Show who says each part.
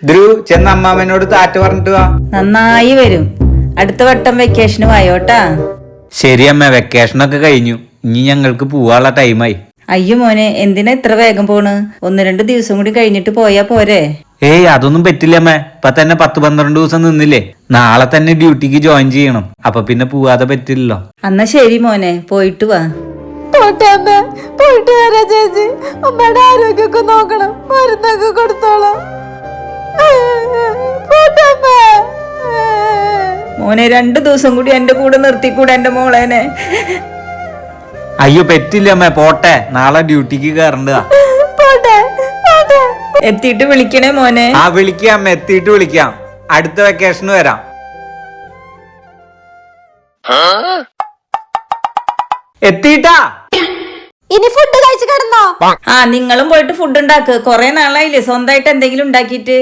Speaker 1: ധ്രുവ് ചെന്ന അമ്മാമനോട് താറ്റ് പറഞ്ഞിട്ട് വാ.
Speaker 2: നന്നായി വരും. അടുത്ത വട്ടം വെക്കേഷന് വായോട്ടാ.
Speaker 1: ശരി അമ്മ, വെക്കേഷനൊക്കെ കഴിഞ്ഞു, ഇനി ഞങ്ങൾക്ക് പോവാനുള്ള ടൈമായി.
Speaker 2: അയ്യോ മോനെ, എന്തിനാ ഇത്ര വേഗം പോണ്? 1-2 ദിവസം കൂടി കഴിഞ്ഞിട്ട് പോയാ പോരെ?
Speaker 1: ഏയ് അതൊന്നും പറ്റില്ല അമ്മ, ഇപ്പൊ തന്നെ 10-12 ദിവസം നിന്നില്ലേ. നാളെ തന്നെ ഡ്യൂട്ടിക്ക് ജോയിൻ ചെയ്യണം, അപ്പൊ പിന്നെ പോവാതെ പറ്റില്ലല്ലോ.
Speaker 2: എന്നാ ശരി മോനെ, പോയിട്ട് വാ.
Speaker 3: പോട്ടെ അമ്മ, പോയിട്ട് വരാ ചേച്ചി. അമ്മയുടെ ആരോഗ്യമൊക്കെ നോക്കണം, മരുന്നൊക്കെ കൊടുത്തോളാം. പോട്ടെ അമ്മ.
Speaker 2: മോനെ 2 ദിവസം കൂടി എന്റെ കൂടെ നിർത്തിക്കൂടെ എന്റെ മോളേനെ?
Speaker 1: അയ്യോ പറ്റില്ല അമ്മ, പോട്ടെ, നാളെ ഡ്യൂട്ടിക്ക് കയറേണ്ടതാ.
Speaker 3: പോട്ടെ പോട്ടെ.
Speaker 2: എത്തിയിട്ട് വിളിക്കണേ മോനെ.
Speaker 1: ആ വിളിക്കാം അമ്മ, എത്തിയിട്ട് വിളിക്കാം. അടുത്ത വെക്കേഷന് വരാം. എത്തിയിട്ടാ.
Speaker 3: ഇനി ഫുഡ് കഴിച്ച് കിടന്നോ?
Speaker 2: ആ നിങ്ങളും പോയിട്ട് ഫുഡ് ഉണ്ടാക്ക്. കൊറേ നാളായില്ലേ സ്വന്തമായിട്ട് എന്തെങ്കിലും ഉണ്ടാക്കിയിട്ട്.